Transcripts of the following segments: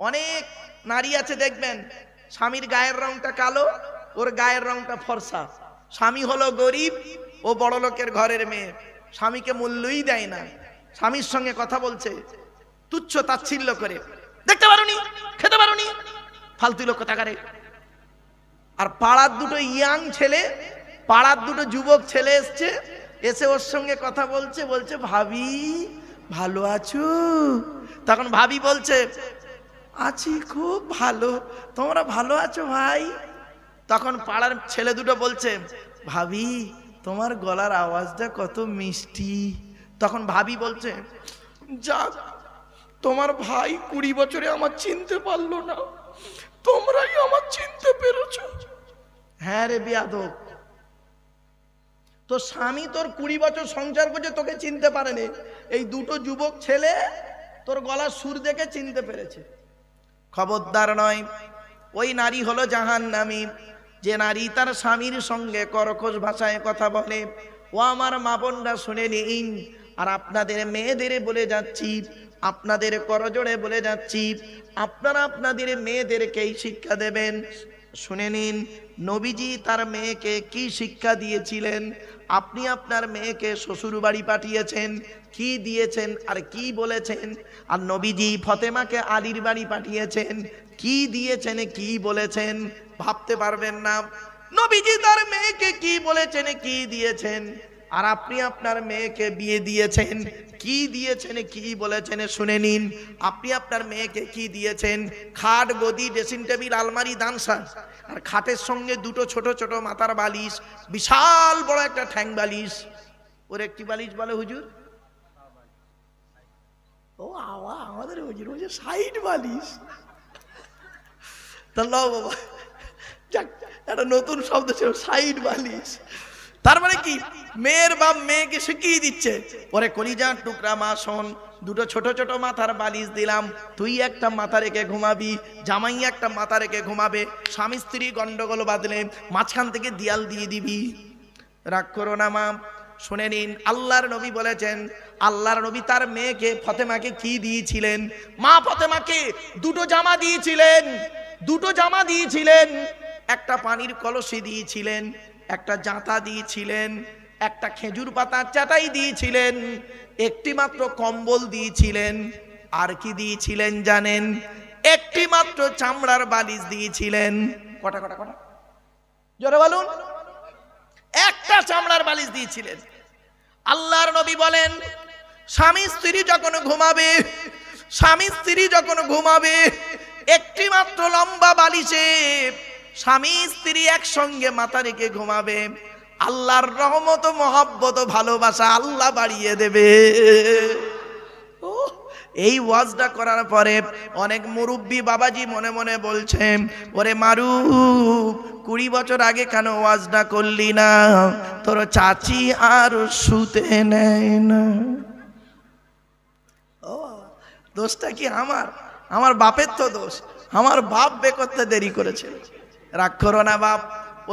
অনেক নারী আছে দেখবেন, স্বামীর গায়ের রংটা কালো, ওর গায়ের রংটা ফর্সা। স্বামী হলো গরিব, ও বড় লোকের ঘরের মেয়ে, স্বামীকে মূল্যই দেয় না, স্বামীর সঙ্গে কথা বলছে তুচ্ছ তাচ্ছিল্য করে, দেখতে পারোনি, খেতে পারোনি, ফালতু লোক কোথাকারে। আর পাড়ার দুটো ইয়াং ছেলে, পাড়ার দুটো যুবক ছেলে এসছে, এসে ওর সঙ্গে কথা বলছে, বলছে ভাবি ভালো আছো? তখন ভাবি বলছে আছি খুব ভালো, তোমরা ভালো আছো ভাই? তখন পাড়ার ছেলে দুটো বলছে ভাবি তোমার গলার আওয়াজটা কত মিষ্টি। তখন ভাবি বলছে যাক, তোমার ভাই 20 বছরে আমার চিনতে পারলো না, তোমরাই আমার চিনতে পেরেছো। হ্যাঁ রে বেয়াদব, তোর স্বামী তোর 20 বছর সংসার করছে, তোকে চিনতে পারেনি, এই দুটো যুবক ছেলে তোর গলার সুর দেখে চিনতে পেরেছে। খবরদার নয়, ওই নারী হলো জাহান্নামী, যে নারী তার স্বামীর সঙ্গে কর্কশ ভাষায় কথা বলে। ও আমার মা বোনরা শুনে নিন, আর আপনাদের মেয়েদের বলে যাচ্ছি, আপনাদের করজোড়ে বলে যাচ্ছি, আপনারা আপনাদের মেয়েদেরকেই শিক্ষা দেবেন। শুনে নিন, নবীজি তার মেয়েকে কি শিক্ষা দিয়েছিলেন। আপনি আপনার মেয়েকে শ্বশুর বাড়ি পাঠিয়েছেন, কি দিয়েছেন আর কি বলেছেন? আর নবীজি ফতেমাকে আলীর বাড়ি পাঠিয়েছেন, কি দিয়েছেন কি বলেছেন? ভাবতে পারবেন না নবীজি তার মেয়েকে কি বলেছেন কি দিয়েছেন, আর আপনি আপনার মেয়েকে বিয়ে দিয়েছেন, কি দিয়েছেন কি বলেছেন? শুনে নিন, আপনি আপনার মেয়েকে কি দিয়েছেন? খাট, গদি, ড্রেসিং টেবিল, আলমারি, দানসা, আর খাটের সঙ্গে দুটো ছোট ছোট মাথার বালিশ, বিশাল বড় একটা ঠ্যাং বালিশ। ওর একটি বালিশ বলে হুজুর, ও আওয়া আমাদের হুজুর বলছে সাইড বালিশ। তা লও বাবা, যাক একটা নতুন শব্দ ছিল সাইড বালিশ। তার মানে কি, মেয়ের বাপ মেয়েকে শিখিয়ে দিচ্ছে, ওরে কলিজার টুকরা মা শোন, দুটো ছোট ছোট মাথার বালিশ দিলাম, তুই একটা মাথা রেখে ঘুমাবি, জামাই একটা মাথা রেখে ঘুমাবে, স্বামী স্ত্রী গন্ডগোল বাঁধলে মাঝখান থেকে দেয়াল দিয়ে দিবি। রাগ করো না মা। শুনে নিন, আল্লাহর নবী বলেছেন, আল্লাহর নবী তার মেয়েকে ফতেমাকে কি দিয়েছিলেন? মা ফতেমাকে দুটো জামা দিয়েছিলেন, দুটো জামা দিয়েছিলেন, একটা পানির কলসি দিয়েছিলেন, একটা জাঁতা দিয়েছিলেন, একটা খেজুর পাতার চাটাই দিয়েছিলেন, একটি মাত্র কম্বল দিয়েছিলেন, আর কি দিয়েছিলেন জানেন? একটি মাত্র চামড়ার বালিশ দিয়েছিলেন। কটা কটা কটা জোরে বলুন, একটা চামড়ার বালিশ দিয়েছিলেন। আল্লাহর নবী বলেন, স্বামী স্ত্রী যখন ঘুমাবে, স্বামী স্ত্রী যখন ঘুমাবে, একটি মাত্র লম্বা বালিশে স্বামী স্ত্রী একসঙ্গে মাথা রেখে ঘুমাবে, আল্লাহর রহমত, মহব্বত, ভালোবাসা আল্লাহ বাড়িয়ে দেবে। এই ওয়াজটা করার পরে অনেক মুরব্বী বাবাজি মনে মনে বলছে, ওরে মারু 20 বছর আগে কেন ওয়াজটা করলি না? তোর চাচি আর শুতে নেয় না। ও দোষটা কি আমার? আমার বাপের তো দোষ, আমার বাপ বে করতে দেরি করেছে। রাগ করো না বাপ,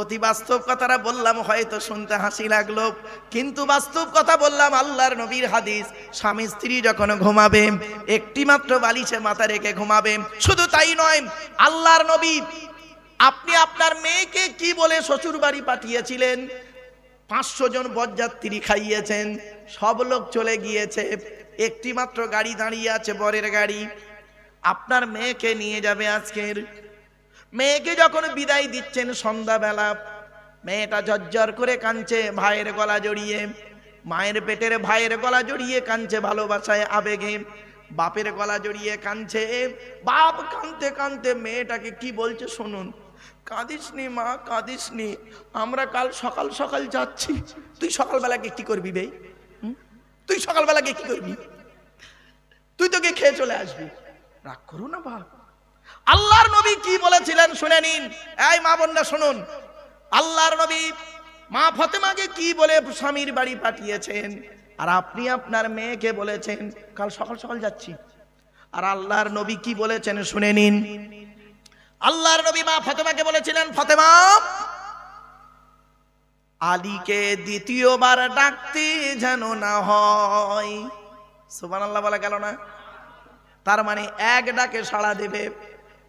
অতি বাস্তব কথাটা বললাম, হয়তো শুনতে হাসি লাগলো, কিন্তু বাস্তব কথা বললাম। আল্লাহর নবীর হাদিস, স্বামী স্ত্রী যখন ঘুমাবে একটি মাত্র বালিশে মাথা রেখে ঘুমাবে। শুধু তাই নয়, আল্লাহর নবী আপনি আপনার মেয়েকে কি বলে শ্বশুর বাড়ি পাঠিয়েছিলেন? 500 জন বরযাত্রী খাইয়েছেন, সব লোক চলে গিয়েছে, একটি মাত্র গাড়ি দাঁড়িয়ে আছে, বরের গাড়ি, আপনার মেয়েকে নিয়ে যাবে আজকের। মেয়েকে যখন বিদায় দিচ্ছেন সন্ধ্যাবেলা, মেয়েটা ঝরঝর করে কাঁদছে ভাইয়ের গলা জড়িয়ে, মায়ের পেটের ভাইয়ের গলা জড়িয়ে কাঁদছে ভালোবাসায় আবেগে, বাপের গলা জড়িয়ে কাঁদছে। বাপ কাঁদতে কাঁদতে মেয়েটাকে কি বলছে শুনুন, কাঁদিস নি মা, কাঁদিস নি, আমরা কাল সকাল সকাল যাচ্ছি। তুই সকালবেলাকে কি করবি বে? তুই সকালবেলাকে কি করবি? তুই তোকে খেয়ে চলে আসবি। রাগ করো না বাপ। আল্লাহর নবী কি বলেছিলেন শুনে নিন, এই মা বোনরা শুনুন, আল্লাহর নবী মা ফতেমাকে কি বলে স্বামীর বাড়ি পাঠিয়েছেন, আর আপনি আপনার মেয়েকে বলেছেন কাল সকাল সকাল যাচ্ছি। আর আল্লাহর নবী কি বলেছেন শুনে নিন। আল্লাহর নবী মা ফতেমাকে বলেছিলেন, ফতেমা আলীকে দ্বিতীয়বার ডাকতে যেন না হয়। সুবহানাল্লাহ বলা গেল না? তার মানে এক ডাকে সাড়া দেবে।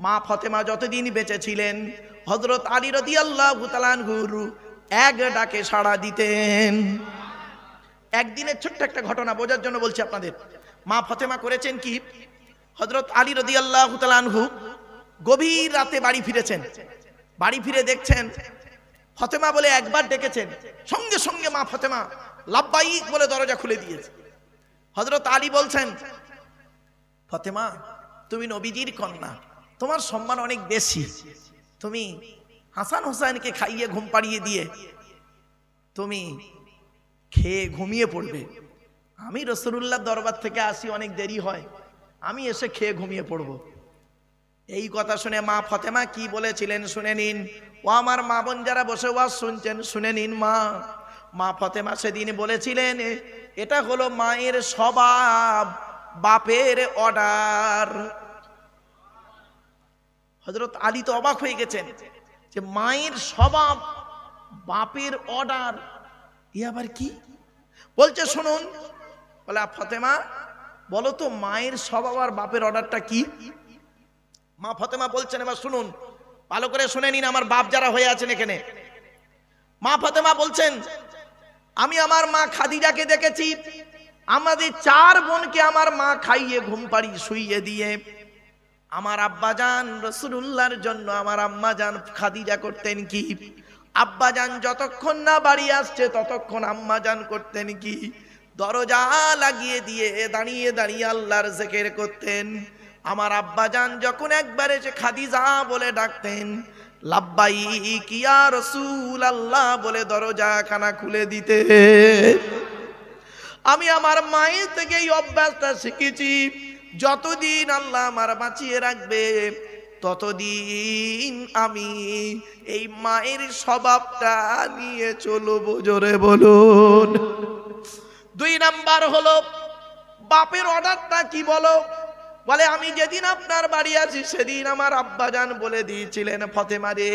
মা ফাতেমা যতদিন বেঁচে ছিলেন হযরত আলী রাদিয়াল্লাহু তাআলা আনহুর এক ডাকে সাড়া দিতেন। একদিনের ছোট্ট একটা ঘটনা বোঝার জন্য বলছি আপনাদের। মা ফাতেমা করেছেন কি, হযরত আলী রাদিয়াল্লাহু তাআলা আনহু গভীর রাতে বাড়ি ফিরেছেন। বাড়ি ফিরে দেখছেন ফাতেমা বলে একবার ডেকেছেন, সঙ্গে সঙ্গে মা ফাতেমা লাব্বাইক বলে দরজা খুলে দিয়েছে। হযরত আলী বলছেন, ফাতেমা তুমি নবীজির কন্যা, তোমার সম্মান অনেক বেশি, তুমি হাসান হোসেনকে খাইয়ে ঘুম পাড়িয়ে দিয়ে তুমি খেয়ে ঘুমিয়ে পড়বে। আমি রাসূলুল্লাহ দরবার থেকে আসি, অনেক দেরি হয়, আমি এসে খেয়ে ঘুমিয়ে পড়ব। এই কথা শুনে মা ফাতেমা কি বলেছিলেন শুনে নিন। ও আমার মা বোন যারা বসে ওয়াজ শুনছেন শুনে নিন। মা ফাতেমা সেদিন বলেছিলেন, এটা হলো মায়ের স্বভাব, বাপের অর্ডার। হযরত আলী তো অবাক হয়ে গেছেন যে মায়ের স্বভাব, বাপের অর্ডার, এ আবার কি বলছে শুনুন। বলে ফাতেমা বলো তো মায়ের স্বভাব আর বাপের অর্ডারটা কি? মা ফাতেমা বলছেন, এবার শুনুন, ভালো করে শুনে নিন আমার বাপ যারা হয়ে আছেন এখানে। মা ফাতেমা বলছেন, আমি আমার মা খাদিজাকে দেখেছি, আমাদের 4 বোনকে আমার মা খাইয়ে ঘুম পাড়িয়ে শুইয়ে দিয়ে আমার আব্বাজান রাসূলুল্লাহর জন্য আমার আম্মাজান খাদিজা করতেন কি, আব্বাজান যতক্ষণ না বাড়ি আসছে ততক্ষণ আম্মাজান করতেন কি, দরজা লাগিয়ে দিয়ে দাঁড়িয়ে দাঁড়িয়ে আল্লাহর জিকির করতেন। আমার আব্বাজান যখন একবার এসে খাদিজা বলে ডাকতেন, লাব্বাইক ইয়া রাসূলুল্লাহ বলে দরজা খানা খুলে দিতে। আমি আমার মায়ের থেকে এই অভ্যাসটা শিখেছি, যতদিন আল্লাহ আমার বাঁচিয়ে রাখবে ততদিন আমি এই মায়ের স্বভাবটা নিয়ে চলবো। জোরে বলুন। 2 নাম্বার হলো বাপের অর্ডারটা কি বলো? বলে আমি যেদিন আপনার বাড়ি আছি সেদিন আমার আব্বাজান বলে দিয়েছিলেন, ফাতেমা রে,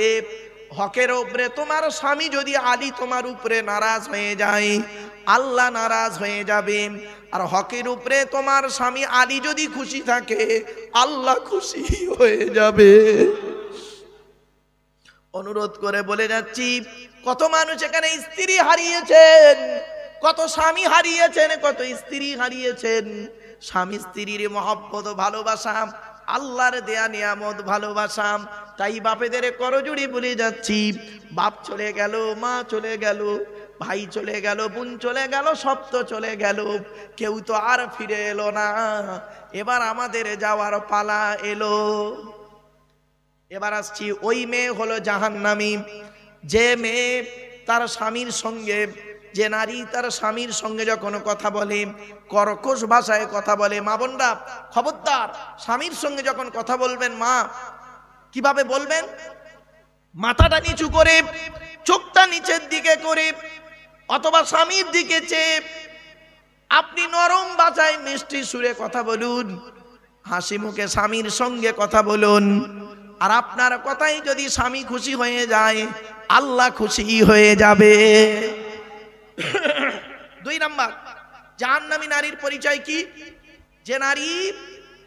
হকের উপরে তোমার স্বামী যদি আলী তোমার উপরে নারাজ হয়ে যায় আল্লাহ নারাজ হয়ে যাবে, আর হকের উপরে তোমার স্বামী আলী যদি খুশি থাকে আল্লাহ খুশি হয়ে যাবে। অনুরোধ করে বলে যাচ্ছি, কত মানুষ এখানে স্ত্রী হারিয়েছেন, কত স্বামী হারিয়েছেন, কত স্ত্রী হারিয়েছেন। স্বামী স্ত্রীর মহব্বত ভালোবাসা আল্লাহর দেয়া নিয়ামত ভালোবাসা। তাই বাপেদের করজোড়ে বলে যাচ্ছি, বাপ চলে গেল, মা চলে গেল, ভাই চলে গেল, বোন চলে গেল, সব তো চলে গেল, কেউ তো আর ফিরে এলো না। এবার আমাদের যাওয়ার পালা এলো। এবার আসছি, ওই মেয়ে হলো জাহান্নামী, যে মেয়ে তার স্বামীর সঙ্গে, যে নারী তার স্বামীর সঙ্গে যখন কথা বলে কর্কশ ভাষায় কথা বলে। মা বোনরা খবরদার, স্বামীর সঙ্গে যখন কথা বলবেন মা কিভাবে বলবেন? মাথাটা নিচু করে, চোখটা নিচের দিকে করে, অথবা স্বামীর দিকে চেয়ে আপনি নরম ভাষায় মিষ্টি সুরে কথা বলুন, হাসি মুখে স্বামীর সঙ্গে কথা বলুন। আর আপনার কথাই যদি স্বামী খুশি হয়ে যায় আল্লাহ খুশি হয়ে যাবে। 2 নাম্বার, জাহান্নামী নারীর পরিচয় কি? যে নারী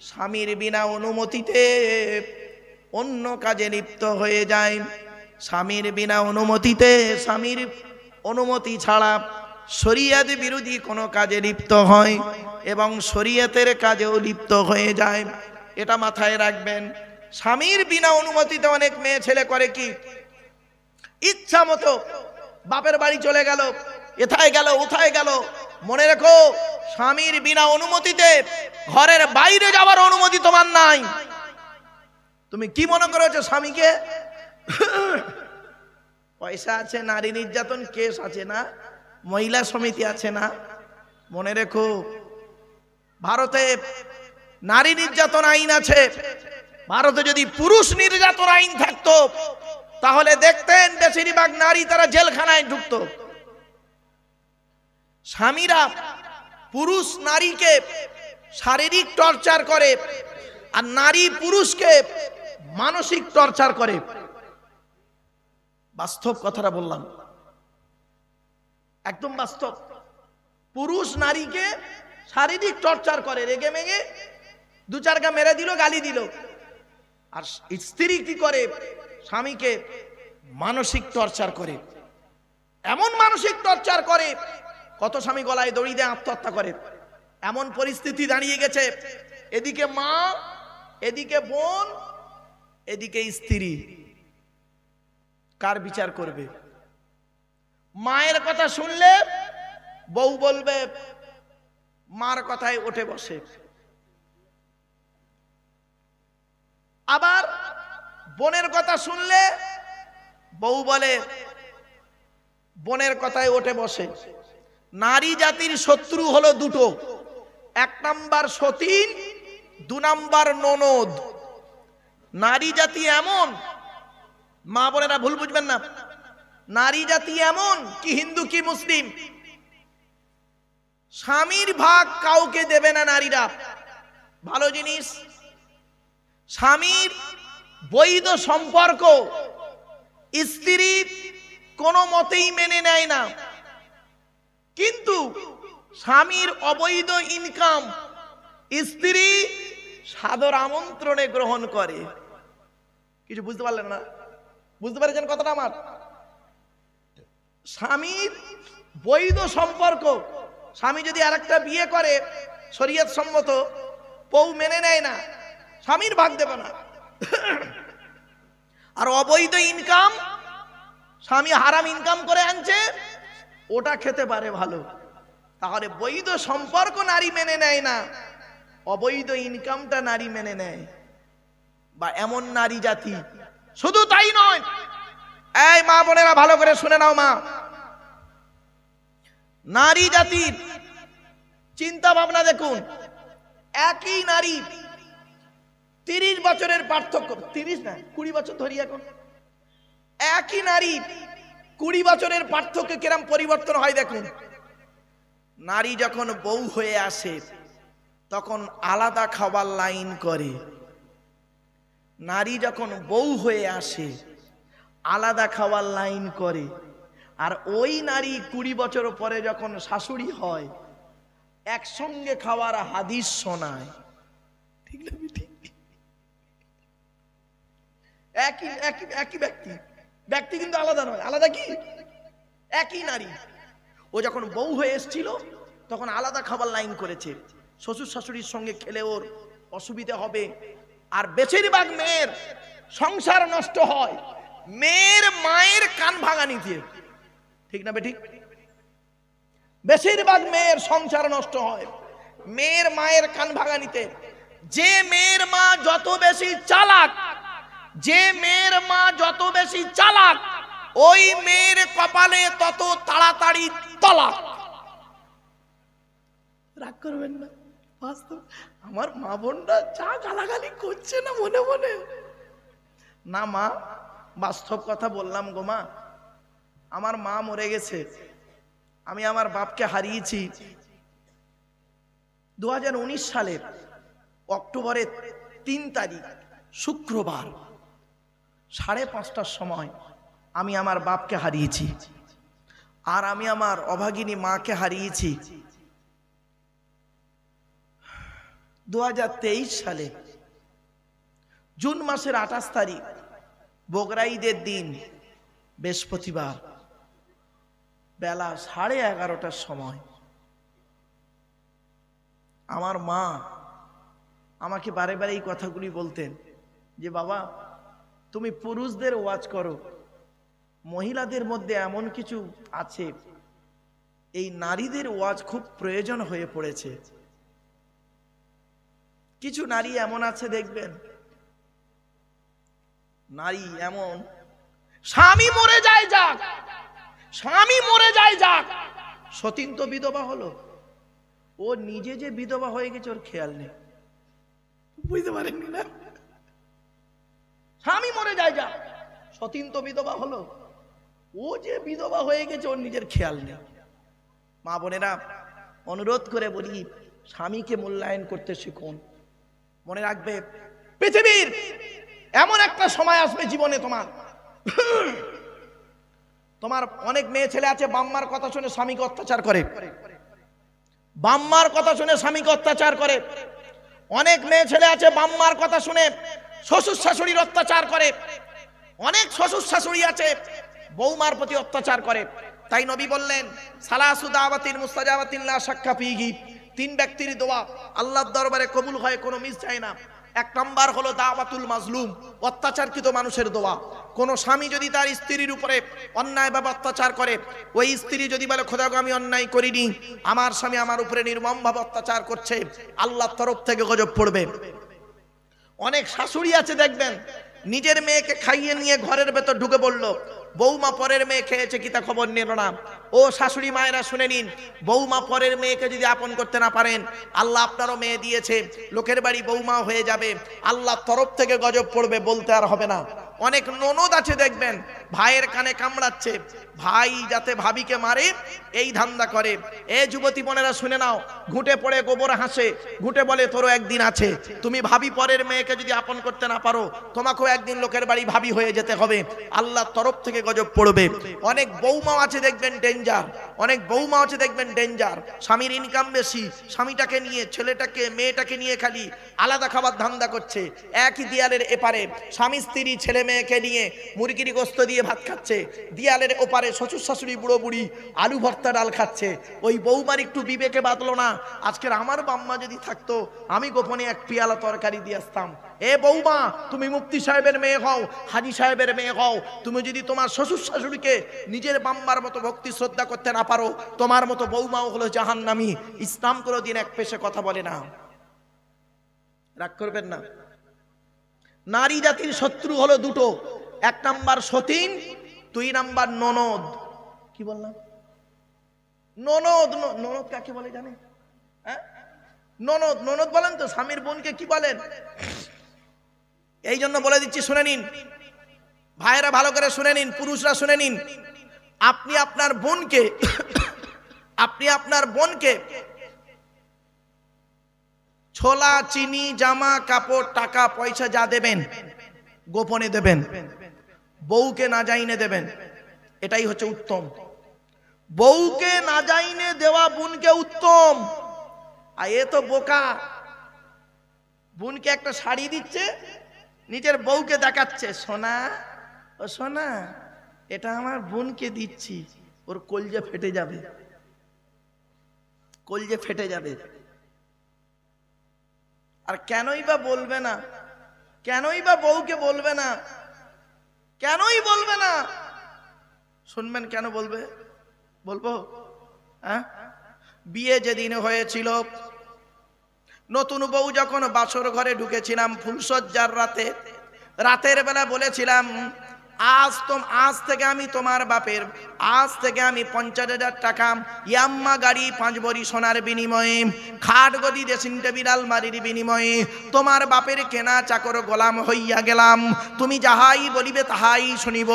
স্বামীর বিনা অনুমতিতে অন্য কাজে লিপ্ত হয়ে যায়, স্বামীর বিনা অনুমতিতে, স্বামীর অনুমতি ছাড়া শরীয়ত বিরোধী কোনো কাজে লিপ্ত হয় এবং শরীয়তের কাজেও লিপ্ত হয়ে যায়, এটা মাথায় রাখবেন। স্বামীর বিনা অনুমতিতে অনেক মেয়ে ছেলে করে কি, ইচ্ছা মতো বাপের বাড়ি চলে গেল, এথায় গেল ওথায় গেল। মনে রেখো, স্বামীর বিনা অনুমতিতে ঘরের বাইরে যাওয়ার অনুমতি তোমার নাই। তুমি কি মনে করেছো স্বামীকে? পয়সা আছে, নারী নির্যাতন কেস আছে না, মহিলা সমিতি আছে না? মনে রেখো, ভারতে নারী নির্যাতন আইন আছে। ভারতে যদি পুরুষ নির্যাতন আইন থাকতো তাহলে দেখতেন বেশিরভাগ নারী তারা জেলখানায় ঢুকতো। স্বামীরা পুরুষ নারীকে শারীরিক টর্চার করে আর নারী পুরুষকে মানসিক টর্চার করে। বাস্তব কথাটা বললাম, একদম বাস্তব। পুরুষ নারীকে শারীরিক টর্চার করে, রেগে মেগে দু চারটা মেরে দিল, গালি দিল। আর স্ত্রী কি করে? স্বামীকে মানসিক টর্চার করে, এমন মানসিক টর্চার করে, কত স্বামী গলায় দড়ি দিয়ে আত্মহত্যা করে। এমন পরিস্থিতি দাঁড়িয়ে গেছে, এদিকে মা, এদিকে বোন, এদিকে স্ত্রী। কার বিচার করবে? মায়ের কথা শুনলে বউ বলবে, মার কথায় উঠে বসে। আবার বোনের কথা শুনলে বউ বলে, বোনের কথায় উঠে বসে। নারী জাতির শত্রু হলো দুটো, এক নাম্বার সতীন, দু নাম্বার ননদ। নারী জাতি এমন, মা বোনেরা ভুল বুঝবেন না, নারী জাতি এমন কি হিন্দু কি মুসলিম, স্বামীর ভাগ কাউকে দেবে না নারীরা। ভালো জিনিস, স্বামীর বৈধ সম্পর্ক স্ত্রী কোনো মতেই মেনে নেয় না, কিন্তু স্বামীর অবৈধ ইনকাম স্ত্রী সাদর আমন্ত্রণে গ্রহণ করে। কিছু বুঝতে পারলেন না? বুঝতে পেরেছেন কথাটা আমার? স্বামীর বৈধ সম্পর্ক, স্বামী যদি আরেকটা বিয়ে করে শরীয়ত সম্মত, বউ মেনে নেয় না, স্বামীর ভাগ দেবে না। আর অবৈধ ইনকাম, স্বামী হারাম ইনকাম করে আনছে, ওটা খেতে পারে ভালো। তাহলে বৈধ সম্পর্ক নারী মেনে নেয় না, অবৈধ ইনকামটা নারী মেনে নেয়। বা এমন নারী জাতি। শুধু তাই নয়, এই মা বোনেরা ভালো করে শুনে নাও। মা, নারী জাতির চিন্তা ভাবনা দেখুন। একই নারী, 30 বছরের পার্থক্য, 30 না 20 বছর ধরি এখন, একই নারী 20 বছরের পার্থক্যে কিরম পরিবর্তন হয় দেখুন। নারী যখন বউ হয়ে আসে তখন আলাদা খাবার লাইন করে। নারী যখন বউ হয়ে আসে আলাদা খাবার লাইন করে। আর ওই নারী 20 বছর পরে যখন শাশুড়ি হয় একসঙ্গে খাওয়ার হাদিস শোনায়। ঠিক না? একই একই একই ব্যক্তি, ব্যক্তি কিন্তু আলাদা নয়। আলাদা কি? একই নারী। ও যখন বউ হয়ে এসেছিল তখন আলাদা খাবার লাইন করেছে। শ্বশুর শাশুড়ির সঙ্গে খেলে ওর অসুবিধা হবে। আর বেশিরভাগ মেয়ের সংসার নষ্ট হয় মেয়ের মায়ের কান ভাঙানি দিয়ে। ঠিক না বেঠিক? বেশিরভাগ মেয়ের সংসার নষ্ট হয় মেয়ের মায়ের কান ভাঙানিতে। যে মেয়ের মা যত বেশি চালাক, যে মেয়ের মা যত বেশি চালাক, ওই মেয়ের কপালে তত তাড়াতাড়ি তালাক। রাগ করবেন না, বাস্তব। আমার মা বোনরা যা গালাগালি করছে না মনে মনে, না মা, বাস্তব কথা বললাম গো মা। আমার মা মরে গেছে, আমি আমার বাপকে হারিয়েছি 2019 সালের অক্টোবরের 3 তারিখ শুক্রবার 5:30টার সময় আমি আমার বাপকে হারিয়েছি। আর আমি আমার অভাগিনী মাকে হারিয়েছি 2023 সালে জুন মাসের 28 তারিখ বকরা ঈদের দিন বৃহস্পতিবার বেলা 11:30টার সময় আমার মা আমাকে বারে বারে এই কথাগুলি বলতেন যে বাবা তুমি পুরুষদের ওয়াজ করো, মহিলাদের মধ্যে এমন কিছু আছে, এই নারীদের ওয়াজ খুব প্রয়োজন হয়ে পড়েছে। কিছু নারী এমন আছে দেখবেন, নারী এমন, স্বামী মরে যায় যাক, স্বামী মরে যায় যাক, সতীন তো বিধবা হলো, ও নিজে যে বিধবা হয়ে গেছে ওর খেয়াল নেই। বুঝতে পারেননি না? স্বামী মরে যায় যাক, সতীন তো বিধবা হলো, ও যে বিধবা হয়ে গেছে ওর নিজের খেয়াল নেই। মা বোনেরা অনুরোধ করে বলি, স্বামীকে মূল্যায়ন করতে শিখুন। মনে রাখবে পৃথিবীর এমন একটা সময় আসবে জীবনে তোমার অনেক মেয়ে ছেলে আছে বাম্মার কথা শুনে স্বামীকে অত্যাচার করে, বাম্মার কথা শুনে স্বামীকে অত্যাচার করে। অনেক মেয়ে ছেলে আছে বাম্মার কথা শুনে শ্বশুর শাশুড়ির অত্যাচার করে, অনেক শ্বশুর শাশুড়ি আছে বৌমার প্রতি অত্যাচার করে। তাই নবী বললেন সালাসু দাওয়াতিন মুস্তাজাবাতিন লা শাক্কা ফীহি, তিন ব্যক্তির দোয়া আল্লাহর দরবারে কবুল হয়, কোনো মিস যায় না। এক নাম্বার হলো দাওয়াতুল মাজলুম, অত্যাচারকৃত মানুষের দোয়া। কোন স্বামী যদি তার স্ত্রীর উপরে অন্যায়ভাবে অত্যাচার করে, ওই স্ত্রী যদি বলে খোদা গো আমি অন্যায় করিনি, আমার স্বামী আমার উপরে নির্মমভাবে অত্যাচার করছে, আল্লাহর তরফ থেকে গজব পড়বে। অনেক শাশুড়ি আছে দেখবেন নিজের মেয়েকে খাইয়ে নিয়ে ঘরের ভেতর ঢুকে পড়লো, বৌমা পরের মেয়ে খেয়েছে কি তা খবর নিল না। ও শাশুড়ি মায়েরা শুনে নিন, বৌমা পরের মেয়েকে যদি আপন করতে না পারেন, আল্লাহ আপনারও মেয়ে দিয়েছে, লোকের বাড়ি বৌমা হয়ে যাবে, আল্লাহর তরফ থেকে গজব পড়বে, বলতে আর হবে না। অনেক ননদ আছে দেখবেন ভাইয়ের কানে কামড়াচ্ছে, ভাই যাতে ভাবিকে মারে এই ধান্দা করে। এ যুবতী বোনেরা শুনে নাও, ঘুঁটে পড়ে গোবর হাসে, ঘুঁটে বলে তোরও একদিন আছে। তুমি ভাবি পরের মেয়েকে যদি আপন করতে না পারো, তোমাকেও একদিন লোকের বাড়ি ভাবি হয়ে যেতে হবে, আল্লাহর তরফ থেকে গজব পড়বে। অনেক বৌমাও আছে দেখবেন ডেঞ্জার, অনেক বৌমা আছে দেখবেন ডেঞ্জার। স্বামীর ইনকাম বেশি, স্বামীটাকে নিয়ে ছেলেটাকে মেয়েটাকে নিয়ে খালি আলাদা খাবার ধান্দা করছে। একই দেয়ালের এপারে স্বামী স্ত্রী ছেলে মেয়েকে নিয়ে মুরগির গোস্ত দিয়ে ভাত খাচ্ছে, দেয়ালের ওপারে শ্বশুর শাশুড়ি বুড়ো বুড়ি আলু ভর্তা ডাল খাচ্ছে। ওই বৌমার একটু বিবেকে বাঁধলো না, আজকের আমার বাম্মা যদি থাকতো আমি গোপনে এক পিয়ালা তরকারি দিয়ে আসতাম। এ বৌমা, তুমি মুফতি সাহেবের মেয়ে হও, হাজি সাহেবের মেয়ে হও, তুমি যদি তোমার শ্বশুর শাশুড়িকে নিজের বাম্মার মতো ভক্তি শ্রদ্ধা করতে না পারো, তোমার মতো বৌমাও হলো জাহান্নামী। ইসলাম কোনোদিন এক পেশে কথা বলে না, রাগ করবেন না। নারী জাতির শত্রু হলো দুটো, এক নাম্বার সতীন, দুই নাম্বার ননদ। কি বললাম? ননদ। ননদ কাকে বলে জানে? ননদ। ননদ বলেন তো, স্বামীর বোনকে কি বলেন? এই জন্য বলে দিচ্ছি, শুনে নিন ভাইয়েরা, ভালো করে শুনে নিন, পুরুষরা শুনে নিন। আপনি আপনার বোনকে ছোলা চিনি জামা কাপড় টাকা পয়সা যা দেবেন গোপনে দেবেন, বউকে না জাইনে দেবেন, এটাই হচ্ছে উত্তম। বউকে না জাইনে দেওয়া বোনকে উত্তম। আর এ তো বোকা, বোনকে একটা শাড়ি দিচ্ছে, নিজের বউকে দেখাচ্ছে, সোনা ও সোনা এটা আমার বোনকে দিচ্ছি, ওর কলজে ফেটে যাবে, কলজে ফেটে যাবে। আর কেনই বা বলবে না? কেনই বা বউকে বলবে না? কেনই বলবে না? শুনবেন কেন বলবে? বলবো। বিয়ে যেদিন হয়েছিল, নতুন বউ যখন বাসর ঘরে ঢুকেছিলাম ফুলসজ্জার রাতের বেলা বলেছিলাম, আজ থেকে আমি তোমার বাপের, আজ থেকে আমি 50,000 টাকা ইয়াম্মা গাড়ি 5 ভরি সোনার বিনিময়ে, খাট গদি ড্রেসিং টেবিল আলমারির বিনিময়ে তোমার বাপের কেনা চাকর গোলাম হইয়া গেলাম। তুমি যাহাই বলিবে তাহাই শুনিব,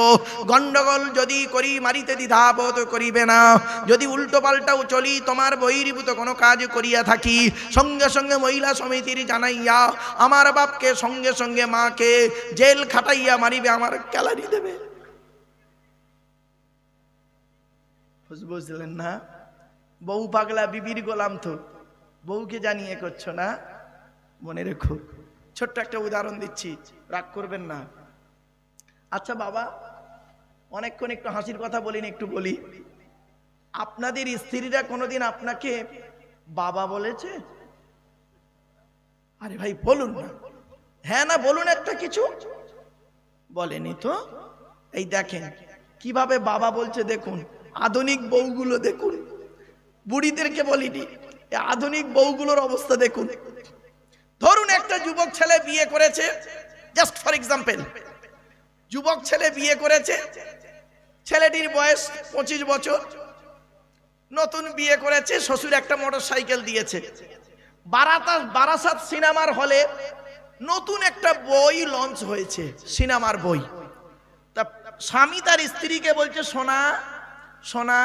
গন্ডগোল যদি করি মারিতে দ্বিধাবোধ করিবে না, যদি উল্টো পাল্টাও চলি তোমার বহির্ভূত কোনো কাজ করিয়া থাকি, সঙ্গে সঙ্গে মহিলা সমিতির জানাইয়া আমার বাপকে সঙ্গে সঙ্গে মাকে জেল খাটাইয়া মারিবে, আমার ক্যালারি দেবে। বুঝলেন না? বউ পাগলা বিবির গোলাম, তো বউকে জানিয়ে করছো না। মনে রেখো, ছোট্ট একটা উদাহরণ দিচ্ছি, রাগ করবেন না। আচ্ছা বাবা, অনেকক্ষণ একটু হাসির কথা বলিনি, একটু বলি, আপনাদের স্ত্রীরা কোনোদিন আপনাকে বাবা বলেছে? আরে ভাই বলুন না, হ্যাঁ না বলুন, একটা কিছু বলেনি তো। এই দেখেন কিভাবে বাবা বলছে, দেখুন আধুনিক বউগুলো দেখুন, বুড়িদেরকে বলিনি, আধুনিক বউগুলোর অবস্থা দেখুন। ধরুন একটা যুবক ছেলে বিয়ে করেছে, জাস্ট ফর এক্সাম্পল, যুবক ছেলে বিয়ে করেছে, ছেলেটির বয়স 25 বছর, নতুন বিয়ে করেছে, শ্বশুর একটা মোটরসাইকেল দিয়েছে। বারাসাত সিনেমার হলে নতুন একটা বই লঞ্চ হয়েছে, সিনেমার বই। তা স্বামী তার স্ত্রীকে বলছে, সোনা সোনা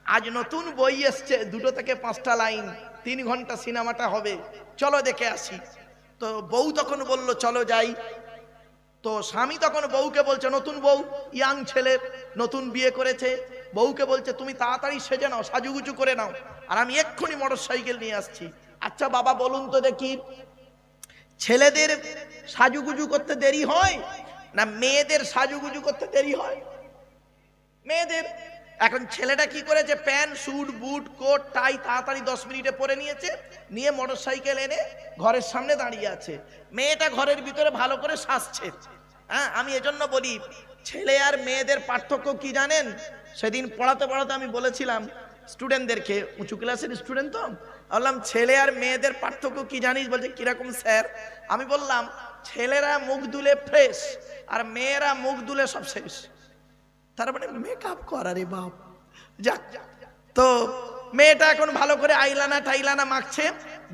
আজ নতুন বই এসছে, 2 থেকে 5টা লাইন, 3 ঘন্টা সিনেমাটা হবে, চলো দেখে আসি। তো বউ তখন বলল চলো যাই। তো স্বামী তখন বউকে বলছে, নতুন বউ, ইয়াং ছেলে, নতুন বিয়ে করেছে, বউকে বলছে তুমি তাড়াতাড়ি সেজে নাও, সাজুগুজু করে নাও, আর আমি এক্ষুনি মোটরসাইকেল নিয়ে আসছি। আচ্ছা বাবা বলুন তো দেখি, ছেলেদের সাজুগুজু করতে দেরি হয় না মেয়েদের সাজুগুজু করতে দেরি হয়? মেয়েদের। এখন ছেলেটা কি করেছে, pant suit boot coat tie তাড়াতাড়ি 10 মিনিটে পরে নিয়েছে, নিয়ে মোটরসাইকেল এনে ঘরের সামনে দাঁড়িয়ে আছে, মেয়েটা ঘরের ভিতরে ভালো করে সাজছে। হ্যাঁ, আমি এজন্য বলি ছেলে আর মেয়েদের পার্থক্য কি জানেন? সেদিন পড়াতে পড়াতে আমি বলেছিলাম স্টুডেন্টদেরকে, উঁচু ক্লাসের স্টুডেন্ট তো, বললাম ছেলে আর মেয়েদের পার্থক্য কি জানিস? বলছে কিরকম স্যার? আমি বললাম ছেলেরা মুখ দুলে ফ্রেশ আর মেয়েরা মুখ দুলে সব শেষ। তার মানে মেকআপ করা রে বাপ। যাক, তো মেয়েটা এখন ভালো করে আইলানা টাইলানা মাখছে,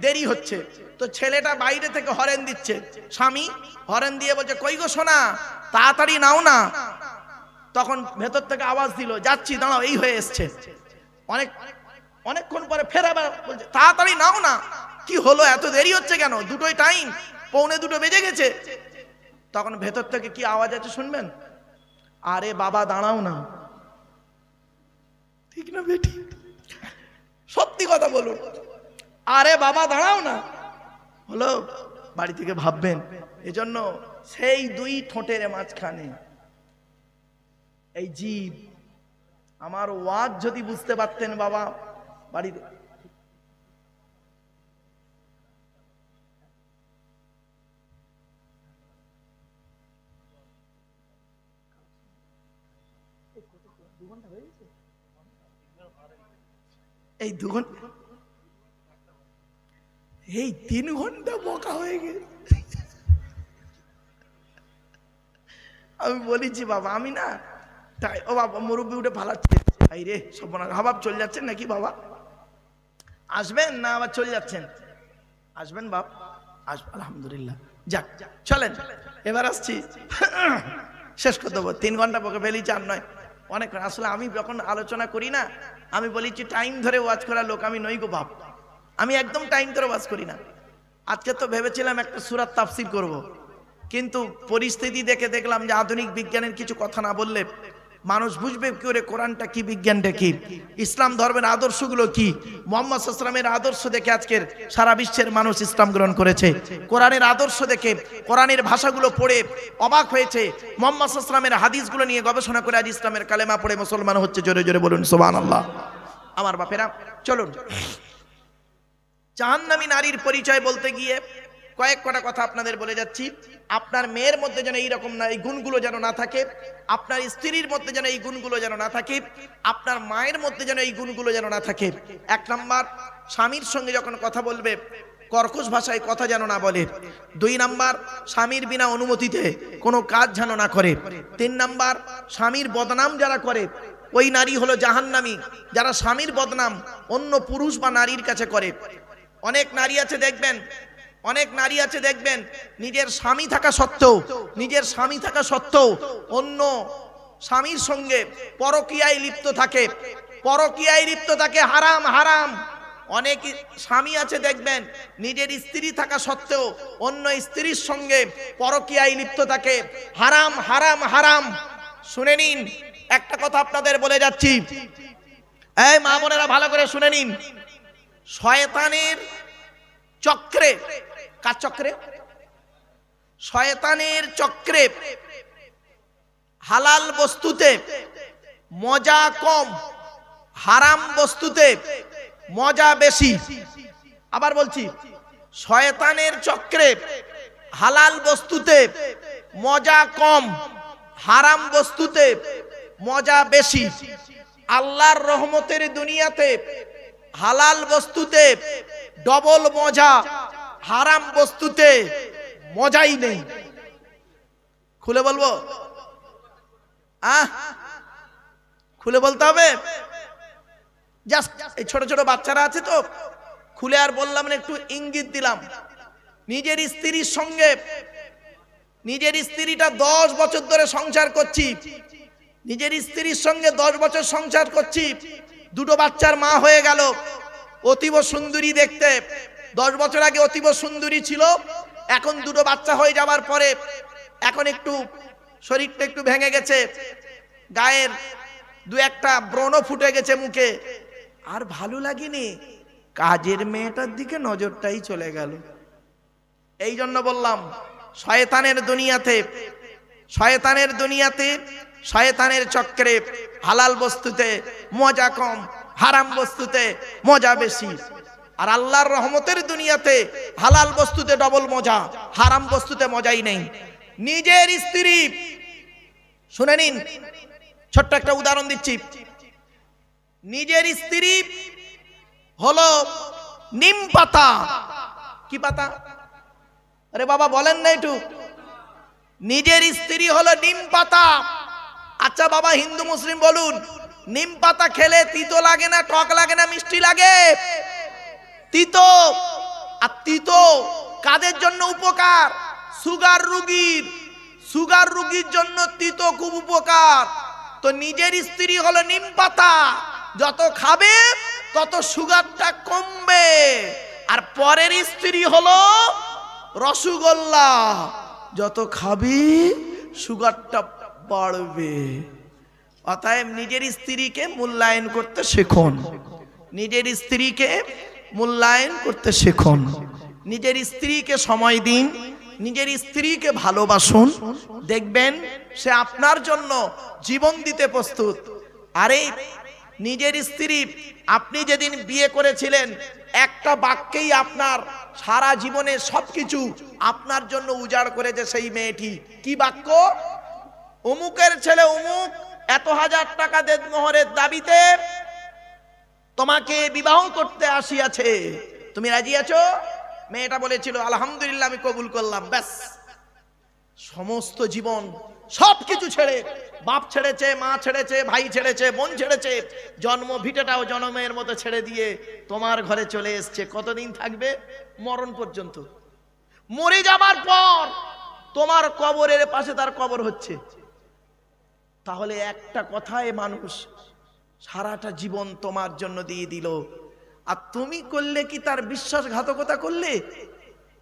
দেরি হচ্ছে, তো ছেলেটা বাইরে থেকে হরেন দিচ্ছে, স্বামী হরেন দিয়ে বলছে কই গো সোনা তাড়াতাড়ি নাও না। তখন ভেতর থেকে আওয়াজ দিল যাচ্ছি দাঁড়াও এই হয়ে এসছে। অনেকক্ষণ পরে ফের আবার বলছে তাড়াতাড়ি নাও না। কি হলো, এত দেরি হচ্ছে কেন? দুটোই টাইম, 1:45 বেজে গেছে। তখন ভেতর থেকে কি আওয়াজ আছে শুনবেন? আরে বাবা দাঁড়াও না। ঠিক না বেটি? সত্যি কথা বলুন, আরে বাবা দাঁড়াও না। হলো বাড়ি থেকে ভাববেন। এজন্য সেই দুই ঠোঁটের মাঝখানে এই জিভ, আমার ওয়াজ যদি বুঝতে পারতেন বাবা বাড়িতে। এই 2 ঘন্টা, এই 3 ঘন্টা বকা হয়ে গেছে। আমি বলেছি বাবা আমি না তাই, ও বাবা মুরব্বী উঠে পালাচ্ছে, এই রে সব হাবাব চলে যাচ্ছেন নাকি বাবা? আসবেন না আবার চলে যাচ্ছেন? আসবেন বাপ, আসবেন আলহামদুলিল্লাহ। যাক চলেন এবার আসছি, শেষ করে দেবো। 3 ঘন্টা বকে ফেলেছি, আর নয় অনেক। আসলে আমি যখন আলোচনা করি না, আমি বলেছি টাইম ধরে ওয়াজ করার লোক আমি নই গো বাপ, আমি একদম টাইম ধরে ওয়াজ করি না। আজকে তো ভেবেছিলাম একটা সূরার তাফসীর করব, কিন্তু পরিস্থিতি দেখে দেখলাম যে আধুনিক বিজ্ঞানের কিছু কথা না বললে মানুষ বুঝবে কি করে কোরআনটা কি, বিজ্ঞানটা কি, ইসলাম ধর্মের আদর্শগুলো কি। মুহাম্মদ সাল্লাল্লাহু আলাইহি ওয়াসাল্লামের আদর্শ দেখে আজকের সারা বিশ্বের মানুষ ইসলাম গ্রহণ করেছে। কোরআনের আদর্শ দেখে, কোরআনের ভাষাগুলো পড়ে অবাক হয়েছে। মুহাম্মদ সাল্লাল্লাহু আলাইহি ওয়াসাল্লামের হাদিসগুলো নিয়ে গবেষণা করে আজ ইসলামের কালেমা পড়ে মুসলমান হচ্ছে। জোরে জোরে বলুন সুবহানাল্লাহ। আমার বাপেরা চলুন, জাহান্নামী নারীর পরিচয় বলতে গিয়ে কয়েক কটা কথা আপনাদের বলে যাচ্ছি। আপনার মেয়ের মধ্যে যেন এইরকম না, এই গুণগুলো যেন না থাকে, আপনার স্ত্রীর মধ্যে যেন এই গুণগুলো যেন না থাকে, আপনার মায়ের মধ্যে যেন এই গুণগুলো যেন না থাকে। 1 নাম্বার, স্বামীর সঙ্গে যখন কথা বলবে কর্কশ ভাষায় কথা যেন না বলে। 2 নাম্বার, স্বামীর বিনা অনুমতিতে কোনো কাজ যেন না করে। 3 নাম্বার, স্বামীর বদনাম যারা করে ওই নারী হলো জাহান্নামী, যারা স্বামীর বদনাম অন্য পুরুষ বা নারীর কাছে করে। অনেক নারী আছে দেখবেন, অনেক নারী আছে দেখবেন নিজের স্বামী থাকা সত্ত্বেও অন্য স্বামীর সঙ্গে পরকীয়ায় লিপ্ত থাকে, হারাম হারাম। অনেক স্বামী আছে দেখবেন নিজের স্ত্রী থাকা সত্ত্বেও অন্য স্ত্রীর সঙ্গে পরকীয়ায় লিপ্ত থাকে, হারাম হারাম হারাম। শুনে নিন, একটা কথা আপনাদের বলে যাচ্ছি, এই মা বোনেরা ভালো করে শুনে নিন। শয়তানের চক্রে, কার চক্রে? শয়তানের চক্রে হালাল বস্তুতে মজা কম, হারাম বস্তুতে মজা বেশি। আবার বলছি, শয়তানের চক্রে হালাল বস্তুতে মজা কম, হারাম বস্তুতে মজা বেশি। আল্লাহর রহমতের দুনিয়াতে হালাল বস্তুতে ডবল মজা, হারাম বস্তুতে মজাই নেই। খুলে বলবো? খুলে বলতে হবে। জাস্ট এই ছোট ছোট বাচ্চারা আছে তো, খুলে আর বললাম না, একটু ইঙ্গিত দিলাম। নিজের স্ত্রীর সঙ্গে, নিজের স্ত্রীটা 10 বছর ধরে সংসার করছি, নিজের স্ত্রীর সঙ্গে 10 বছর সংসার করছি, 2টো বাচ্চার মা হয়ে গেল, অতীব সুন্দরী দেখতে। 10 বছর আগে অতীব সুন্দরী ছিল, এখন 2টো বাচ্চা হয়ে যাওয়ার পরে এখন একটু শরীরটা একটু ভেঙে গেছে, গায়ের 2-1টা ব্রণ ফুটে গেছে মুখে, আর ভালো লাগেনি। কাজের মেয়েটার দিকে নজরটাই চলে গেল। এই জন্য বললাম শয়তানের দুনিয়াতে, শয়তানের দুনিয়াতে, শয়তানের চক্রে হালাল বস্তুতে মজা কম, হারাম বস্তুতে মজা বেশি। আর আল্লাহর রহমতের দুনিয়াতে হালাল বস্তুতে ডবল মজা, হারাম বস্তুতে মজাই নেই। নিজের স্ত্রী, শুনে নিন, ছোট্ট একটা উদাহরণ দিচ্ছি। নিজের স্ত্রী হলো নিম পাতা। কি পাতা? আরে বাবা বলেন না একটু। নিজের স্ত্রী হলো নিম পাতা। আচ্ছা বাবা হিন্দু মুসলিম বলুন, নিম পাতা খেলে তিতো লাগে না, টক লাগে না, মিষ্টি লাগে? তিতো। আর তিতো কাদের জন্য উপকার? সুগার রোগীর। সুগার রোগীর জন্য তিতো খুব উপকার। তো নিজের স্ত্রী হলো নিম পাতা, যত খাবে তত সুগারটা কমবে। আর পরের স্ত্রী হলো রসগোল্লা, যত খাবি সুগারটা বাড়বে। অতএব নিজের স্ত্রীকে মূল্যায়ন করতে শিখুন, নিজের স্ত্রীকে মূল্যায়ন করতে শিখুন, নিজের স্ত্রীকে সময় দিন, নিজের স্ত্রীকে ভালোবাসুন। দেখবেন সে আপনার জন্য জীবন দিতে প্রস্তুত। আরে নিজের স্ত্রী, আপনি যেদিন বিয়ে করেছিলেন একটা বাক্যেই আপনার সারা জীবনে সবকিছু আপনার জন্য উজাড় করেছে সেই মেয়েটি। কি বাক্য? অমুকের ছেলে অমুক এত হাজার টাকা দেনমোহরের দাবিতে তোমাকে বিবাহ করতে আসিয়াছে, তুমি রাজি আছো? মেয়েটা বলেছিল আলহামদুলিল্লাহ আমি কবুল করলাম। ব্যাস, সমস্ত জীবন সবকিছু ছেড়ে, বাপ ছেড়েছে, মা ছেড়েছে, ভাই ছেড়েছে, বোন ছেড়েছে, জন্ম ভিটেটাও জন্মের মতো ছেড়ে দিয়ে তোমার ঘরে চলে এসছে। কতদিন থাকবে? মরণ পর্যন্ত। মরে যাবার পর তোমার কবরের পাশে তার কবর হচ্ছে। তাহলে একটা কথায় মানুষ সারাটা জীবন তোমার জন্য দিয়ে দিল, আর তুমি করলে কি তার বিশ্বাসঘাতকতা করলে?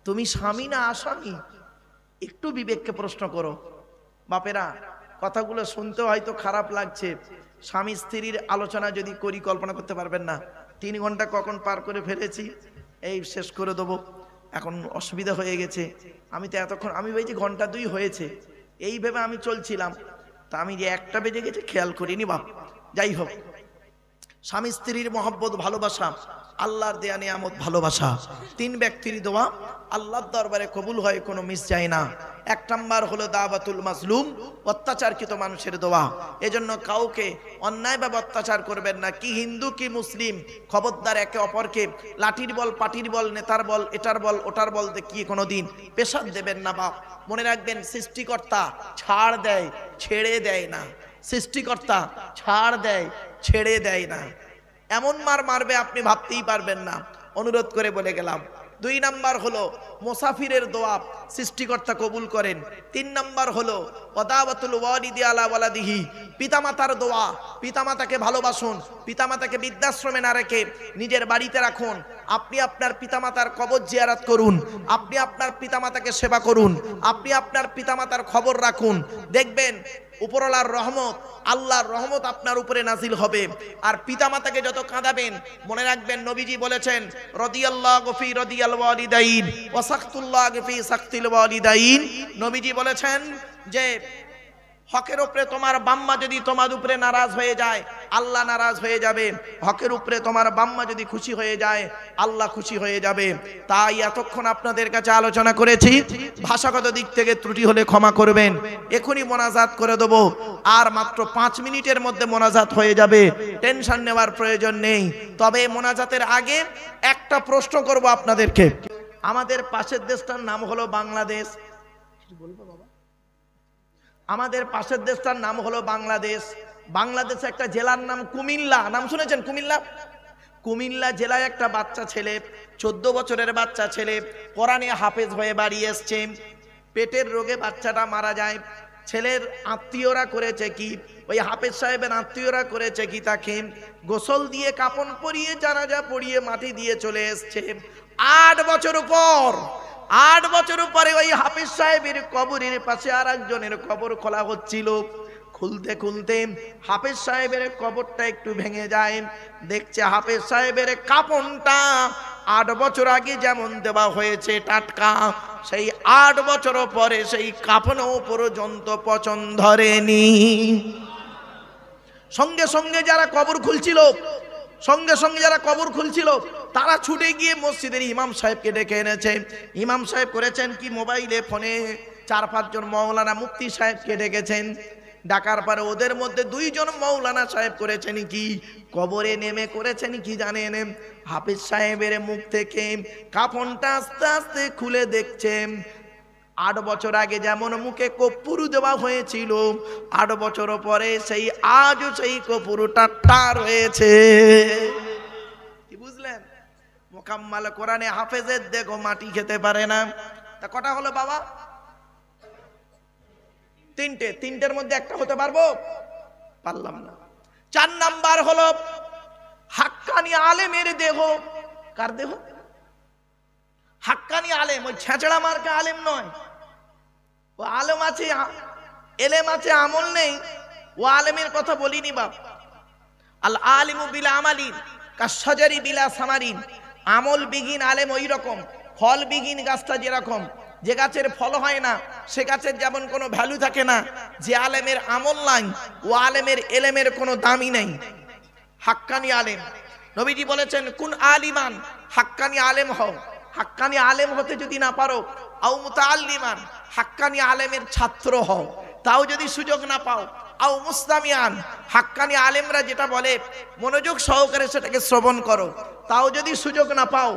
তুমি স্বামী না আসামি? একটু বিবেককে প্রশ্ন করো। বাপেরা, কথাগুলো শুনতে হয়তো খারাপ লাগছে। স্বামী স্ত্রীর আলোচনা যদি করি কল্পনা করতে পারবেন না। 3 ঘন্টা কখন পার করে ফেলেছি, এই শেষ করে দেবো। এখন অসুবিধা হয়ে গেছে। আমি তো এতক্ষণ, আমি ভেবেছি ঘন্টা 2 হয়েছে, এই ভেবে আমি চলছিলাম। তা আমি যে 1টা বেজে গেছে খেয়াল করিনি বাপ। যাই হোক, স্বামী স্ত্রীর মহব্বত, ভালোবাসা, আল্লাহর দেয়া নিয়ামত ভালোবাসা, 3 ব্যক্তির দোয়া আল্লাহর দরবারে কবুল হয়, কোনো মিস যায় না। 1 নাম্বার হলো দাওয়াতুল মাজলুম, অত্যাচারকৃত মানুষের দোয়া। এজন্য কাউকে অন্যায়ভাবে অত্যাচার করবেন না। কি হিন্দু কি মুসলিম, খবরদার একে অপরকে লাঠির বল, পাটির বল, নেতার বল, এটার বল, ওটার বল দেখিয়ে কোনোদিন পেশাদ দেবেন না বাপ। মনে রাখবেন সৃষ্টিকর্তা ছাড় দেয়, ছেড়ে দেয় না। সৃষ্টিকর্তা ছাড় দেয়, ছেড়ে দেয় না। এমন মার মারবে আপনি ভাবতেই পারবেন না। অনুরোধ করে বলে গেলাম। 2 নাম্বার হলো মুসাফিরের দোয়া, সৃষ্টিকর্তা কবুল করেন। 3 নাম্বার হলো ওয়াদাওয়াতুল ওয়ালিদি আলা ওয়ালাদিহি, পিতামাতার দোয়া। পিতামাতাকে ভালোবাসুন, পিতামাতাকে বৃদ্ধাশ্রমে না রেখে নিজের বাড়িতে রাখুন। আপনি আপনার পিতামাতার কবর জিয়ারত করুন, আপনি আপনার পিতামাতাকে সেবা করুন, আপনি আপনার পিতামাতার খবর রাখুন। দেখবেন উপরওয়ালার রহমত, আল্লাহর রহমত আপনার উপরে নাজিল হবে। আর পিতামাতাকে যত কাঁদাবেন, মনে রাখবেন নবীজি বলেছেন রাদিয়াল্লাহু ফি রাদিয়াল ওয়ালিদাইন ওয়া সাখতুল্লাহি ফি সাখতিল ওয়ালিদাইন। নবীজি বলেছেন যে হকের উপরে তোমার বাম্মা যদি তোমার উপরে নারাজ হয়ে যায়, আল্লাহ নারাজ হয়ে যাবে। হকের উপরে তোমার বাম্মা যদি খুশি হয়ে যায়, আল্লাহ খুশি হয়ে যাবে। তাই এতক্ষণ আপনাদের কাছে আলোচনা করেছি। ভাষাগত দিক থেকে ত্রুটি হলে ক্ষমা করবেন। এখনই মোনাজাত করে দেব, আর মাত্র 5 মিনিটের মধ্যে মোনাজাত হয়ে যাবে, টেনশন নেওয়ার প্রয়োজন নেই। তবে মোনাজাতের আগে একটা প্রশ্ন করব আপনাদেরকে। আমাদের পাশের দেশটার নাম হলো বাংলাদেশ। আমাদের পাশের দেশটার নাম হলো বাংলাদেশ। বাংলাদেশে একটা জেলার নাম কুমিল্লা, নাম শুনেছেন? কুমিল্লা। কুমিল্লা জেলায় একটা বাচ্চা ছেলে, 14 বছরের বাচ্চা ছেলে, কোরআনে হাফেজ হয়ে বাড়ি এসছে। পেটের রোগে বাচ্চাটা মারা যায়। ছেলের আত্মীয়রা করেছে কি, ওই হাফেজ সাহেবের আত্মীয়রা করেছে কি, তাকে গোসল দিয়ে, কাফন পরিয়ে, জানাজা পড়িয়ে মাটি দিয়ে চলে এসছে। 8 বছর পর, 8 বছর পরে ওই হাফিজ সাহেবের কবরের পাশে আর একজনের কবর খোলা হচ্ছিল। খুলতে খুলতে হাফেজ সাহেবের কবরটা একটু ভেঙে যায়, দেখছে হাফেজ সাহেবের কাফনটা 8 বছর আগে যেমন দেওয়া হয়েছে টাটকা, সেই 8 বছর পরে সেই কাফনও পর্যন্ত পচন ধরেনি। সঙ্গে সঙ্গে যারা কবর খুলছিল তারা ছুটে গিয়ে মসজিদের ইমাম সাহেবকে ডেকে এনেছে। ইমাম সাহেব করেছেন কি, মোবাইলে ফোনে 4-5 জন মৌলানা মুফতি সাহেবকে ডেকেছেন। ডাকার পরে ওদের মধ্যে 2 জন মৌলানা সাহেব করেছেন কি, কবরে নেমে করেছেন কি জানেন, হাফেজ সাহেবের মুখ থেকে কাফনটা আস্তে আস্তে খুলে দেখছেন 8 বছর আগে যেমন মুখে কর্পূর দেওয়া হয়েছিল, 8 বছর পরে সেই আজও সেই কর্পূরটা টার হয়েছে। কি বুঝলেন? মোকাম্মাল কোরআনে হাফেজের দেখো মাটি খেতে পারে না। তা কটা হলো বাবা? 3টের মধ্যে একটা হতে পারবো? পারলাম না। 4 নাম্বার হলো হাক্কানি আলেমের দেহ। কার দেহ? হাক্কানি আলেম, ওই ছেঁচড়া মার্কা আলেম নয়। ও আলেম আছে, এলেম আছে, আমল নেই, ও আলেমের কথা বলিনি বাপ। আল আলিমু বিলা আমালিন কাশজারি বিলা সামারিন। আমল বিহীন আলেম ওই রকম, ফল বিহীন গাছটা যেরকম, যে গাছের ফল হয় না সে গাছের যেমন কোনো ভ্যালু থাকে না, যে আলেমের আমল নাই ও আলেমের এলেমের কোনো দামই নেই। হাক্কানি আলেম, নবীজি বলেছেন কুন আলিমান, হাক্কানি আলেম হও। হাক্কানি আলেম হতে যদি না পারো, আও মুতাআল্লিমান, হাক্কানি আলেমের ছাত্র হও। তাও যদি সুযোগ না পাও, আও মুস্তামিয়ান, হাক্কানি আলেমরা যেটা বলে মনোযোগ সহকারে সেটাকে শ্রবণ করো। তাও যদি সুযোগ না পাও,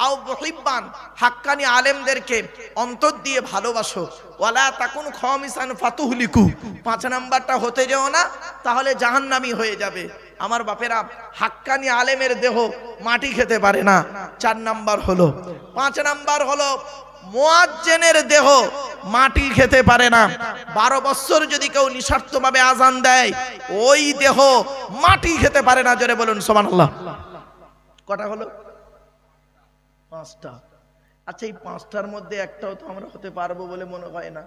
আও মুহিব্বান, হাক্কানি আলেমদেরকে অন্তর দিয়ে ভালোবাসো। ওয়ালা তাকুন খামিসান ফাতুহলিকু, 5 নাম্বারটা হতে যেও না, তাহলে জাহান্নামী হয়ে যাবে। আমার বাপেরা, হাক্কানি আলেমের দেহ মাটি খেতে পারে না। 4 নাম্বার হলো। 5 নাম্বার হলো মুয়াজ্জিনের দেহ মাটি খেতে পারে না। 12 বছর যদি কেউ নিঃস্বার্থভাবে আজান দেয়, ওই দেহ মাটি খেতে পারে না। জোরে বলুন সুবহানাল্লাহ। কটা হলো? 5টা। আচ্ছা, এই 5টার মধ্যে একটাও তো আমরা হতে পারবো বলে মনে হয় না।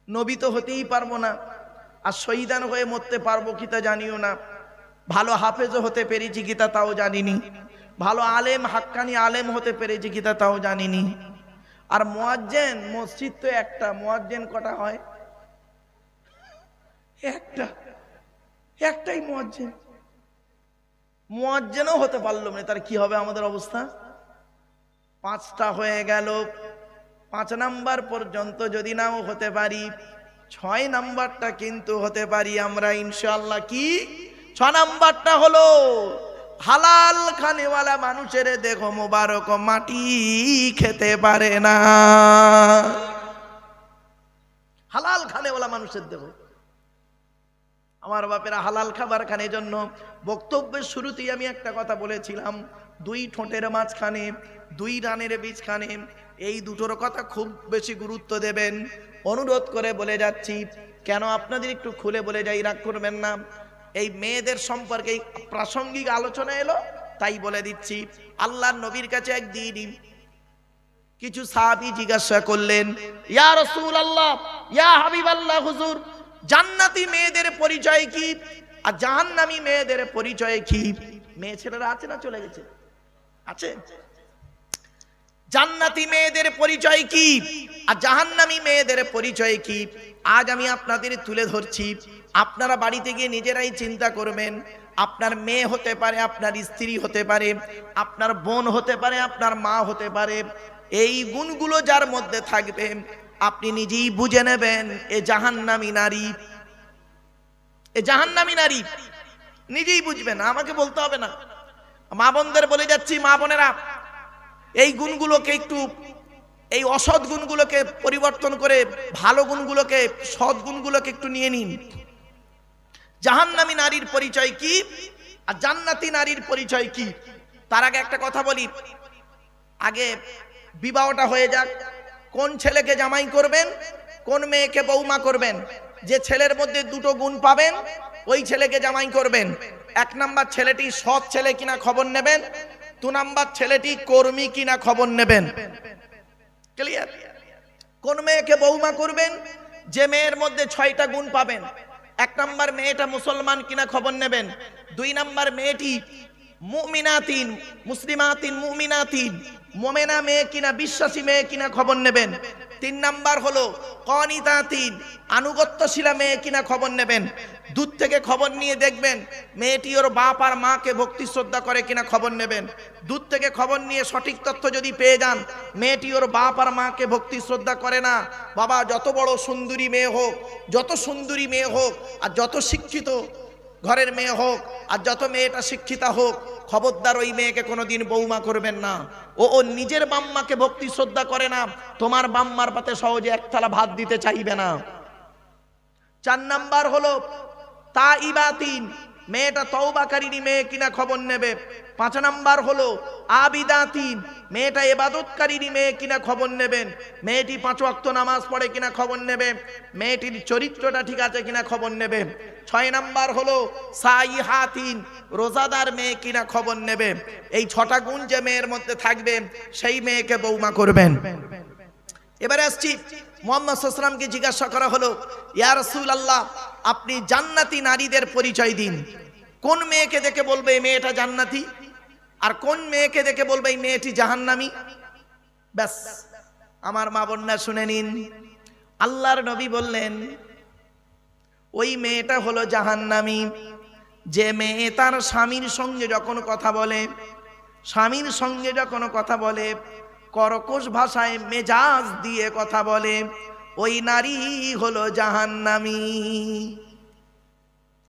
নবী তো হতেই পারবো না, আর শহীদান হয়ে মরতে পারবো কি তা জানিও না। ভালো হাফেজও হতে পেরেছি কি তা তাও জানিনি। ভালো আলেম, হাক্কানি আলেম হতে পেরেছি কি তা তাও জানিনি। আর মুয়াজ্জিন, মসজিদ তো একটা, মুয়াজ্জিন কটা হয়? একটাই মুয়াজ্জিন। মুয়াজ্জিনও হতে পারলাম না, তার কি হবে আমাদের অবস্থা? 5টা হয়ে গেল। 5 নাম্বার পর্যন্ত যদি নাও হতে পারি, 6 নাম্বারটা কিন্তু হতে পারি আমরা ইনশাআল্লাহ। কি 6 নাম্বারটা হলো হালাল খানেওয়ালা মানুষের দেখো মোবারক মাটি খেতে পারে না। হালাল খানেওয়ালা মানুষের দেখো। আমার বাপেরা হালাল খাবার খানে জন্য বক্তব্যের শুরুতেই আমি একটা কথা বলেছিলাম, 2 ঠোঁটের মাঝখানে 2 রানের বীজখানে, এই দুটোর কথা খুব বেশি গুরুত্ব দেবেন। অনুরোধ করে বলে যাচ্ছি, কেন আপনাদের একটু খুলে বলে যাই, রাগ করবেন না। এই মেয়েদের সম্পর্কে প্রাসঙ্গিক আলোচনা এলো তাই বলে দিচ্ছি। আল্লাহর নবীর কাছে একদিন কিছু সাহাবী জিজ্ঞাসা করলেন, ইয়া রাসূলুল্লাহ, ইয়া হাবিবাল্লাহ, হুজুর, জান্নাতি মেয়েদের পরিচয় কি আর জাহান্নামী মেয়েদের পরিচয় কি? মেয়ে ছেলেরা আছে না চলে গেছে? আছে। জান্নাতি মেয়েদের পরিচয় কি আর জাহান্নামী মেয়েদের পরিচয় কি আজ আমি আপনাদের তুলে ধরছি। আপনারা বাড়িতে গিয়ে নিজেরাই চিন্তা করবেন। আপনার মেয়ে হতে পারে, আপনার স্ত্রী হতে পারে, আপনার বোন হতে পারে, আপনার মা হতে পারে। এই গুণগুলো যার মধ্যে থাকবে আপনি নিজেই বুঝে নেবেন এ জাহান্নামী নারী। এ জাহান্নামী নারী নিজেই বুঝবেন, আমাকে বলতে হবে না। মা বোনদের বলে যাচ্ছি, মা বোনেরা এই গুণগুলোকে একটু, এই অসৎ গুণগুলোকে পরিবর্তন করে ভালো গুণগুলোকে, সৎ গুণগুলোকে একটু নিয়ে নিন। জাহান্নামী নারীর পরিচয় কি আর জান্নাতি নারীর পরিচয় কি? তার আগে একটা কথা বলি, আগে বিবাহটা হয়ে যাক। কোন ছেলেকে জামাই করবেন, কোন মেয়েকে বৌমা করবেন, যে ছেলের মধ্যে 2টো গুণ পাবেন ওই ছেলেকে জামাই করবেন। 1 নাম্বার ছেলেটি সৎ ছেলে কিনা খবর নেবেন, 2 নাম্বার ছেলেটি কর্মী কিনা খবর নেবেন। ক্লিয়ার? কোন মেয়েকে বৌমা করবেন, যে মেয়ের মধ্যে 6টা গুণ পাবেন। 1 নাম্বার, মেয়েটা মুসলমান কিনা খবর নেবেন। 2 নাম্বার, মেয়েটি মুমিনাতিন, মুসলিমাতিন, মুমিনাতিন, মোমেনা মেয়ে কিনা, বিশ্বাসী মেয়ে কিনা খবর নেবেন। 3 নাম্বার হলো কনিতাতিন, আনুগত্যশীলা মেয়ে কিনা খবর নেবেন। দূর থেকে খবর নিয়ে দেখবেন মেয়েটি ওর বাপ আর মাকে ভক্তি শ্রদ্ধা করে কিনা খবর নেবেন। দূর থেকে খবর নিয়ে সঠিক তথ্য যদি পেয়ে যান মেয়েটি ওর বাপ আর মাকে ভক্তি শ্রদ্ধা করে না, বাবা যত বড় সুন্দরী মেয়ে হোক, যত সুন্দরী মেয়ে হোক, আর যত শিক্ষিত ঘরের মেয়ে হোক, আর যত মেয়েটা শিক্ষিতা হোক, খবরদার ওই মেয়েকে কোনোদিন বৌমা করবেন না। ও নিজের বাম্মাকে ভক্তি শ্রদ্ধা করে না, তোমার বাম্মার পাতে সহজে এক থালা ভাত দিতে চাইবে না। 4 নাম্বার হলো তাইবাতিন, মেয়েটা তওবাকারী মেয়ে কিনা খবর নেবে। 5 নাম্বার হলো আবিদাতিন, মেয়েটা ইবাদতকারী মেয়ে কিনা খবর নেবেন। মেয়েটি 5 ওয়াক্ত নামাজ পড়ে কিনা খবর নেবে। মেয়েটির চরিত্রটা ঠিক আছে কিনা খবর নেবে। 6 নাম্বার হলো সাইহাতিন, রোজাদার মেয়ে কিনা খবর নেবে। এই 6টা গুণ যে মেয়ের মধ্যে থাকবে সেই মেয়েকে বৌমা করবেন। এবারে আসছি, মুহাম্মদ সাল্লাল্লাহু আলাইহি ওয়াসাল্লামকে জিজ্ঞাসা করা হলো, ইয়া রাসূলুল্লাহ আপনি জান্নাতি নারীদের পরিচয় দিন। কোন মেয়েকে দেখে বলবে এই মেয়েটা জান্নাতি, আর কোন মেয়েকে দেখে বলবে এই মেয়েটি জাহান্নামী? ব্যাস আমার মা বোনরা শুনে নিন, আল্লাহর নবী বললেন ওই মেয়েটা হলো জাহান্নামী যে মেয়ে তার স্বামীর সঙ্গে যখন কথা বলে, স্বামীর সঙ্গে যখন কথা বলে কর্কশ ভাষায় মেজাজ দিয়ে কথা বলে, ওই নারী হলো জাহান্নামী।